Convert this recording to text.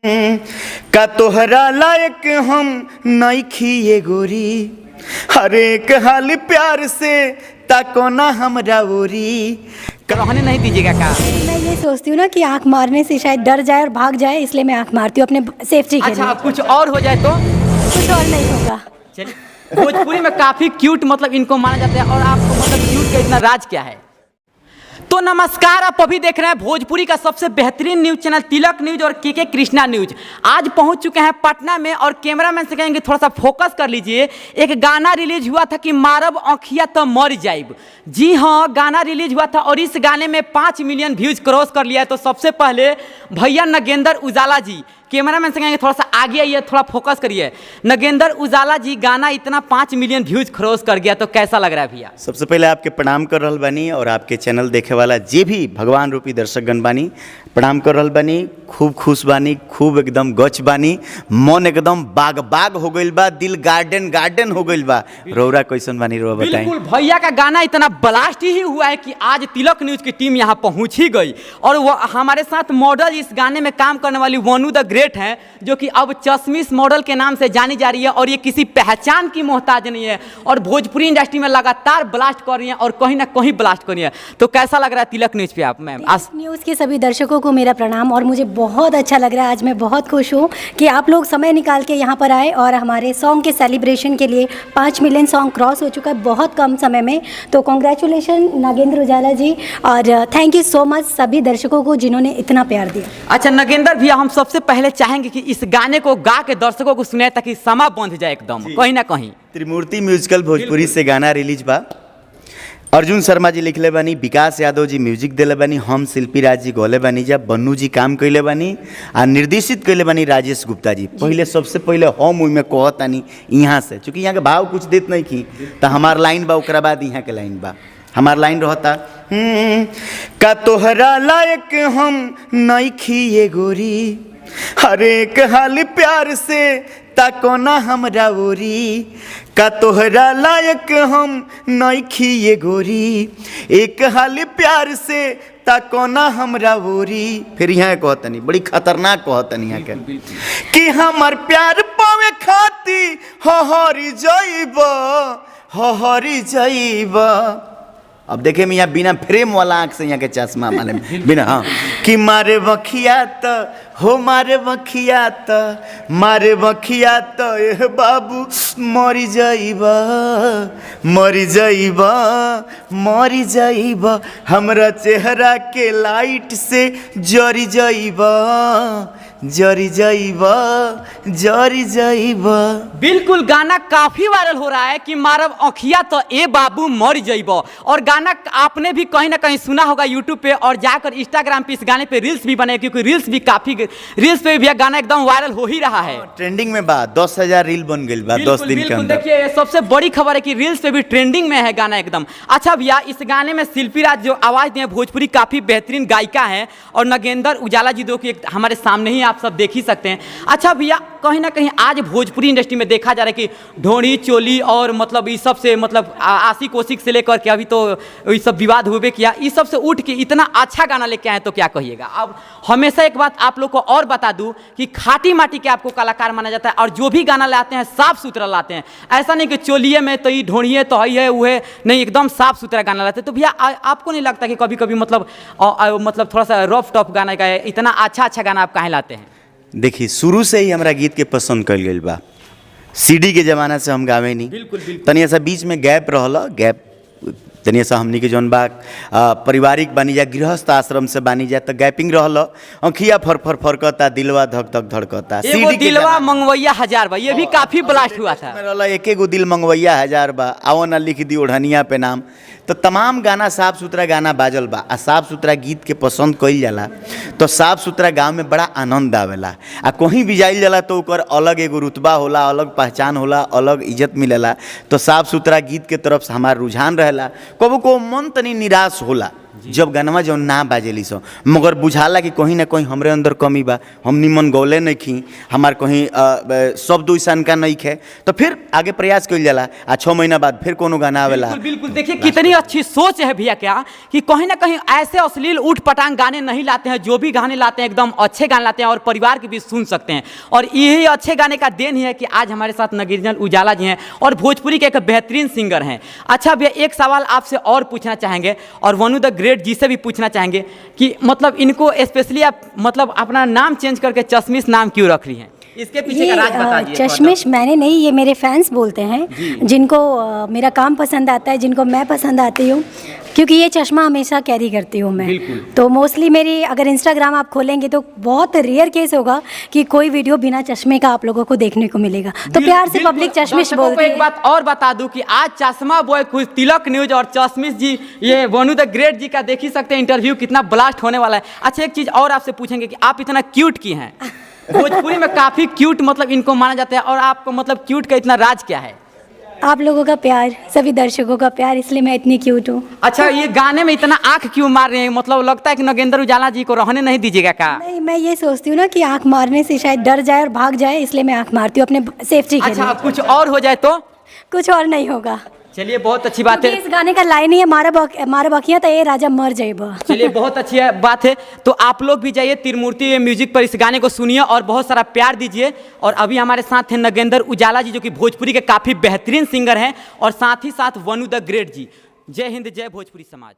का तोहरा लायक हम नइखी ये गोरी, हर एक हाल प्यार से ताको ना हमरा ओरी। रहने नहीं दीजिएगा का? मैं ये सोचती हूँ ना कि आंख मारने से शायद डर जाए और भाग जाए, इसलिए मैं आंख मारती हूँ अपने सेफ्टी के लिए। अच्छा, कुछ और हो जाए तो? कुछ और नहीं होगा। चलिए, भोजपुरी में काफी क्यूट मतलब इनको माना जाता है, और आपको मतलब क्यूट का इतना राज क्या है? तो नमस्कार, आप अभी देख रहे हैं भोजपुरी का सबसे बेहतरीन न्यूज चैनल तिलक न्यूज और के कृष्णा न्यूज। आज पहुंच चुके हैं पटना में, और कैमरामैन से कहेंगे थोड़ा सा फोकस कर लीजिए। एक गाना रिलीज हुआ था कि मारब आँखिया तो मर जाइब। जी हाँ, गाना रिलीज हुआ था और इस गाने में 5 मिलियन व्यूज क्रॉस कर लिया है। तो सबसे पहले भैया नगेंद्र उजाला जी, कैमरामैन से कहेंगे थोड़ा सा आगे आइए, थोड़ा फोकस करिए। नगेंद्र उजाला जी, गाना इतना 5 मिलियन व्यूज क्रॉस कर गया, तो कैसा लग रहा है भैया? सबसे पहले आपके प्रणाम कर रहल बानी, और आपके चैनल देखे वाला जे भी भगवान रूपी दर्शकगण बानी, प्रणाम कर रहल बानी। खूब खुश बानी, खूब एकदम गच बानी, मन एकदम बाग बाग हो गइल बा, दिल गार्डन गार्डन हो गइल बा। रौरा कैसन बानी, रौरा बताएं। बिल्कुल, भैया का गाना इतना ब्लास्ट ही हुआ है कि आज तिलक न्यूज की टीम यहाँ पहुंच ही गई, और वो हमारे साथ मॉडल इस गाने में काम करने वाली वनु द ग्रेट हैं, जो कि अब चश्मिश मॉडल के नाम से जानी जा रही है, और ये किसी पहचान की मोहताज नहीं है, और भोजपुरी इंडस्ट्री में लगातार ब्लास्ट कर रही है और कहीं ना कहीं ब्लास्ट कर रही है। तो कैसा लग रहा है तिलक न्यूज पे आप मैम? न्यूज़ के सभी दर्शकों को मेरा प्रणाम, और मुझे बहुत अच्छा लग रहा है। आज मैं बहुत खुश हूँ कि आप लोग समय निकाल के यहाँ पर आए, और हमारे सॉन्ग के सेलिब्रेशन के लिए 5 मिलियन सॉन्ग क्रॉस हो चुका है बहुत कम समय में। तो कॉन्ग्रेचुलेशन नगेंद्र उजाला जी, और थैंक यू सो मच सभी दर्शकों को जिन्होंने इतना प्यार दिया। अच्छा नगेंद्र भैया, हम सबसे पहले चाहेंगे कि इस गाने को गा के दर्शकों को सुने, ताकि समा बंध जाए एकदम कहीं ना कहीं। त्रिमूर्ति म्यूजिकल भोजपुरी से गाना रिलीज बा। अर्जुन शर्मा जी लिखले बानी, विकास यादव जी म्यूजिक दिले बानी, हम शिल्पी राज जी गौले बानी, जब बन्नू जी काम कैले बानी, आ निर्देशित कैले बानी राजेश गुप्ता जी। पहले सबसे पहले हम उनमें कहतानी यहाँ से, चूँकि यहाँ के भाव कुछ देत नहीं की, तो हमार लाइन बा, ओकरा बाद यहाँ के लाइन बा। हमार लाइन रहता, का तोहरा लायक हम नइखी ये गोरी, हर एक हाल प्यार से ताको ना हमरा ओरी। का तोहरा लायक हम नइखी ये गोरी, एक हाल प्यार से ताको ना हमरा ओरी। फिर यहाँ कहतनी, बड़ी खतरनाक कहतनी यहाँ के, कि हमार प्यार पावे खाती हरी जाइब, हरी जाइब। अब देखे मैं यहाँ बिना फ्रेम वाला आँख से यहाँ के चश्मा माले बिना, हाँ, कि मारे बखिया तो हो, मारे बखिया तो, मारे बखिया तो ए बाबू मरी जाइबा, मरी जाइबा, मरी जाइबा, हमरा चेहरा के लाइट से जरी जाइबा, जरी जाइबा, जरी जाइबा। बिल्कुल, गाना काफी वायरल हो रहा है कि मारब आँखिया तो ए बाबू मर जाइबा, और गाना आपने भी कहीं ना कहीं सुना होगा यूट्यूब पे, और जाकर इंस्टाग्राम पे इस गाने पे रील्स भी बने, क्योंकि रील्स भी काफी, रील्स पे भी गाना एकदम वायरल हो ही रहा है। ट्रेंडिंग में बा, 10,000 रील बन गई बा 10 दिन के अंदर। देखिए, सबसे बड़ी खबर है कि रील्स पे भी ट्रेंडिंग में है गाना एकदम। अच्छा भैया, इस गाने में शिल्पी राज जो आवाज दिए भोजपुरी काफी बेहतरीन गायिका है, और नगेंद्र उजाला जी, जो कि हमारे सामने ही आप सब देख ही सकते हैं। अच्छा भैया, कहीं ना कहीं आज भोजपुरी इंडस्ट्री में देखा जा रहा है कि ढोड़ी चोली और मतलब इस सब से, मतलब आशिक ओशिक से लेकर के अभी तो ये सब विवाद हुए किया, इस सब से उठ के इतना अच्छा गाना लेके आए, तो क्या कहिएगा? अब हमेशा एक बात आप लोग को और बता दूं कि खाटी माटी के आपको कलाकार माना जाता है, और जो भी गाना लाते हैं साफ सुथरा लाते हैं। ऐसा नहीं कि चोलिए में तो ये ढोड़िए तो है वो है, नहीं, एकदम साफ सुथरा गाना लाते हैं। तो भैया आपको नहीं लगता कि कभी कभी मतलब थोड़ा सा रफ टफ गाना का इतना अच्छा गाना आप कहाँ लाते हैं? देखिए, शुरू से ही हमारा गीत के पसंद कल गई बा। सीडी के जमाना से हम गावे नहीं, बिल्कुल तनिया सा बीच में गैप रहला, गैप तनिया सा हमनी के जौन बा पारिवारिक बानी जा, गृहस्थ आश्रम से बानी जा, तो गैपिंग रहला, आँखिया फर फरकता, दिलवा धक धक धड़कता। सीडी दिलवा मंगवैया हजार बा, ये भी काफी ब्लास्ट हुआ था। रहला एक गो दिल मंगवैया हजार बा, आओ ना लिख दी ओढ़निया पे नाम। तो तमाम गाना साफ सुथरा गाना बाजल बा, आ साफ सुथरा गीत के पसंद कइल जाला, तो साफ सुथरा गाँव में बड़ा आनंद आवेला। आ कहीं भी जाइल जाला तो ओकर अलग एगो रुतबा होला, अलग पहचान होला, अलग इज्जत मिलेला। तो साफ सुथरा गीत के तरफ से हमार रुझान रहेला। कबो को मन तनी निराश होला, जब गानवा जौन ना बाजेली सो, मगर बुझाला कि कहीं ना कहीं हमरे अंदर कमी बा, हम निमन गौले नहीं खी, हमार कहीं शब्द वैसन का नहीं खे, तो फिर आगे प्रयास कइल जाला आ 6 महीना बाद फिर कोनो गाना आवेला। बिल्कुल बिल्कुल, देखिए कितनी अच्छी सोच है भैया क्या कि कहीं ना कहीं ऐसे अश्लील उठ पटांग गाने नहीं लाते हैं, जो भी गाने लाते हैं एकदम अच्छे गाने लाते हैं और परिवार के भी सुन सकते हैं। और यही अच्छे गाने का देन ही है कि आज हमारे साथ नगेंद्र उजाला जी हैं और भोजपुरी के एक बेहतरीन सिंगर हैं। अच्छा भैया, एक सवाल आपसे और पूछना चाहेंगे और वनु द ग्रेट जी से भी पूछना चाहेंगे कि मतलब इनको स्पेशली आप मतलब अपना नाम चेंज करके चश्मिश नाम क्यों रख रही हैं? इसके पीछे का राज बता दीजिए। चश्मिश मैंने नहीं, ये मेरे फैंस बोलते हैं, जिनको मेरा काम पसंद आता है, जिनको मैं पसंद आती हूँ, क्योंकि ये चश्मा हमेशा कैरी करती हूँ मैं। तो मोस्टली मेरी अगर इंस्टाग्राम आप खोलेंगे तो बहुत रेयर केस होगा कि कोई वीडियो बिना चश्मे का आप लोगों को देखने को मिलेगा। तो प्यार से पब्लिक चश्मिश बोलती है। एक बात और बता दूं कि आज चश्मा बॉय खुद तिलक न्यूज और चश्मिश जी, ये वनु द ग्रेट जी का देख ही सकते हैं इंटरव्यू कितना ब्लास्ट होने वाला है। अच्छा, एक चीज़ और आपसे पूछेंगे कि आप इतना क्यूट की हैं, भोजपुरी में काफ़ी क्यूट मतलब इनको माना जाता है, और आपको मतलब क्यूट का इतना राज क्या है? आप लोगों का प्यार, सभी दर्शकों का प्यार, इसलिए मैं इतनी क्यूट हूँ। अच्छा, ये गाने में इतना आंख क्यों मार रहे हैं? मतलब लगता है कि नगेंद्र उजाला जी को रहने नहीं दीजिएगा क्या? नहीं, मैं ये सोचती हूँ ना कि आंख मारने से शायद डर जाए और भाग जाए, इसलिए मैं आंख मारती हूँ अपने सेफ्टी के लिए। अच्छा, कुछ और हो जाए तो? कुछ और नहीं होगा। चलिए, बहुत अच्छी बात है। इस गाने का लाइन ही है, मारा बकिया तो ये राजा मर जाएगा। चलिए, बहुत अच्छी बात है। तो आप लोग भी जाइए त्रिमूर्ति म्यूजिक पर, इस गाने को सुनिए और बहुत सारा प्यार दीजिए। और अभी हमारे साथ हैं नगेंद्र उजाला जी, जो कि भोजपुरी के काफ़ी बेहतरीन सिंगर हैं, और साथ ही साथ वनु द ग्रेट जी। जय हिंद, जय भोजपुरी समाज।